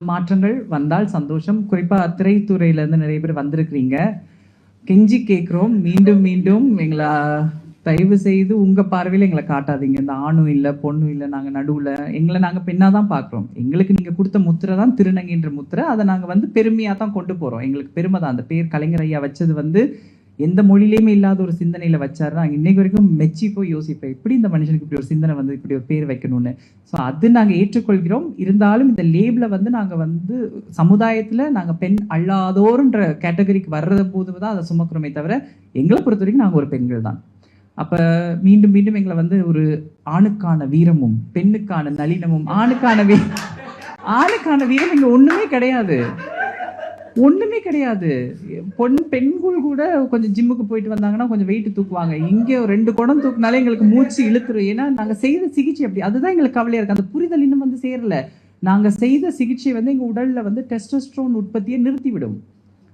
மாற்றங்கள் வந்தால் சந்தோஷம். குறிப்பா திரைத்துறையிலேருந்து நிறைய பேர் வந்திருக்கிறீங்க. கெஞ்சி கேட்குறோம். மீண்டும் மீண்டும் எங்கள தயவு செய்து உங்க பார்வையில எங்கள காட்டாதீங்க. இந்த ஆணும் இல்ல, பொண்ணும் இல்ல, நாங்க நடுவுல. எங்கள நாங்க பெண்ணா தான் பார்க்குறோம். எங்களுக்கு நீங்க குடுத்த முத்திரை தான் திருநங்கைன்ற முத்திரை. அத நாங்க பெருமையா தான் கொண்டு போறோம். எங்களுக்கு பெருமை தான். அந்த பேர் கலைஞர் ஐயா வச்சது எந்த மொழியிலயுமே இல்லாத ஒரு சிந்தனையில வச்சாரு. நான் இன்னைக்கு வரைக்கும் மெச்சி போய் யோசிப்பேன். எப்படி இந்த மனுஷனுக்கு இப்படி ஒரு சிந்தனை இப்படி ஒரு பேர் வைக்கணும்னு. ஸோ அது நாங்க ஏற்றுக்கொள்கிறோம். இருந்தாலும் இந்த லேபிள நாங்க சமுதாயத்துல நாங்க பெண் அல்லாதோர்ன்ற கேட்டகரிக்கு வர்ற போது தான் அதை சுமக்கிறோமே தவிர, எங்களை பொறுத்த வரைக்கும் நாங்க ஒரு பெண்கள் தான். அப்ப மீண்டும் மீண்டும் எங்களை ஒரு ஆணுக்கான வீரமும் பெண்ணுக்கான நளினமும் ஆணுக்கான வீரம் இங்க ஒண்ணுமே கிடையாது. ஒண்ணுமே கிடையாது. பெண்கள் கூட கொஞ்சம் ஜிம்முக்கு போயிட்டு வந்தாங்கன்னா கொஞ்சம் வெயிட் தூக்குவாங்க. இங்கே 2 குடம் தூக்குனாலே எங்களுக்கு மூச்சு இழுத்துரும். ஏன்னா நாங்க செய்த சிகிச்சை அப்படி. அதுதான் எங்களுக்கு கவலையா இருக்கு. அந்த புரிதல் இன்னும் சேரல. நாங்க செய்த சிகிச்சை எங்க உடல்ல டெஸ்டோஸ்டரோன் உற்பத்தியை நிறுத்திவிடும்.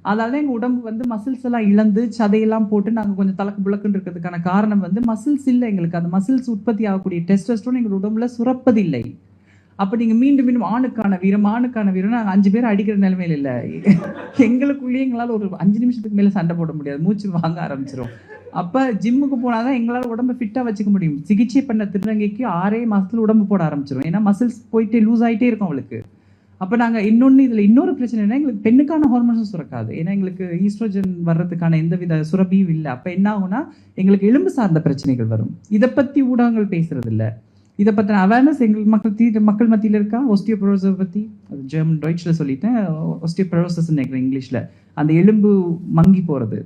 அதனால எங்க உடம்பு மசில்ஸ் எல்லாம் இழந்து சதையெல்லாம் போட்டு நாங்க கொஞ்சம் தலக்கு புலக்குன்னு இருக்கிறதுக்கான காரணம் மசில்ஸ் இல்லை. எங்களுக்கு அந்த மசில்ஸ் உற்பத்தி ஆகக்கூடிய டெஸ்டோஸ்டரோன் எங்க உடம்புல சுரப்பதில்லை. அப்ப நீங்க மீண்டும் மீண்டும் ஆணுக்கான வீரம் 5 பேர் அடிக்கிற நிலைமையில இல்ல. எங்களுக்குள்ளேயே எங்களால ஒரு 5 நிமிஷத்துக்கு மேல சண்டை போட முடியாது. மூச்சு வாங்க ஆரம்பிச்சிடும். அப்ப ஜிம்முக்கு போனாதான் எங்களால உடம்ப ஃபிட்டா வச்சுக்க முடியும். சிகிச்சை பண்ண திருநங்கைக்கு 6 மாசத்துல உடம்பு போட ஆரம்பிச்சிடும். ஏன்னா மசில்ஸ் போயிட்டே லூஸ் ஆயிட்டே இருக்கும் அவளுக்கு. அப்ப நாங்க இன்னொரு பிரச்சனை என்ன, எங்களுக்கு பெண்ணுக்கான ஹார்மோன்ஸும் சுரக்காது. ஏன்னா எங்களுக்கு ஈஸ்ட்ரோஜன் வர்றதுக்கான எந்தவித சுரபியும் இல்லை. அப்ப என்ன ஆகும்னா எங்களுக்கு எலும்பு சார்ந்த பிரச்சனைகள் வரும். இதை பத்தி ஊடகங்கள் பேசுறது இல்லை. இதை பற்றின அவேர்னஸ் எங்கள் மக்கள் மத்தியில் இருக்கா? ஒஸ்டியோபரோஸை பற்றி அது ஜெர்மன் டாய்ச்சில் சொல்லிட்டேன். ஒஸ்டியோபரோசஸ்ன்னு நினைக்கிறேன் இங்கிலீஷில். அந்த எலும்பு மங்கி போகிறது.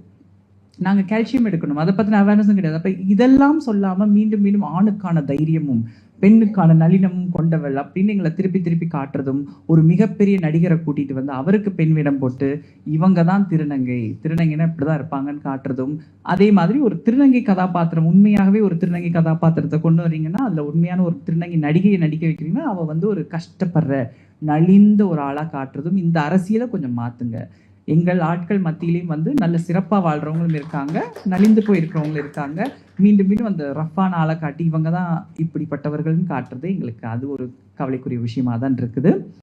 நாங்கள் கால்சியம் எடுக்கணும். அதை பற்றின அவேர்னஸும் கிடையாது. அப்போ இதெல்லாம் சொல்லாமல் மீண்டும் மீண்டும் ஆணுக்கான தைரியமும் பெண்ணுக்கான நளினமும் கொண்டவள் அப்படின்னு எங்களை திருப்பி திருப்பி காட்டுறதும், ஒரு மிகப்பெரிய நடிகரை கூட்டிட்டு அவருக்கு பெண் வேடம் போட்டு இவங்க தான் திருநங்கைன்னா இப்படிதான் இருப்பாங்கன்னு காட்டுறதும், அதே மாதிரி ஒரு திருநங்கை கதாபாத்திரம் உண்மையாகவே ஒரு திருநங்கை கதாபாத்திரத்தை கொண்டு வரீங்கன்னா அதுல உண்மையான ஒரு திருநங்கை நடிகையை நடிக்க வைக்கிறீங்கன்னா அவ ஒரு கஷ்டப்படுற நலிந்த ஒரு ஆளா காட்டுறதும், இந்த அரசியலை கொஞ்சம் மாத்துங்க. எங்கள் ஆட்கள் மத்தியிலையும் நல்ல சிறப்பாக வாழ்கிறவங்களும் இருக்காங்க, நலிந்து போயிருக்கிறவங்களும் இருக்காங்க. மீண்டும் மீண்டும் அந்த ரஃப்பான ஆளை காட்டி இவங்க தான் இப்படிப்பட்டவர்கள்னு காட்டுறது எங்களுக்கு அது ஒரு கவலைக்குரிய விஷயமா தான் இருக்குது.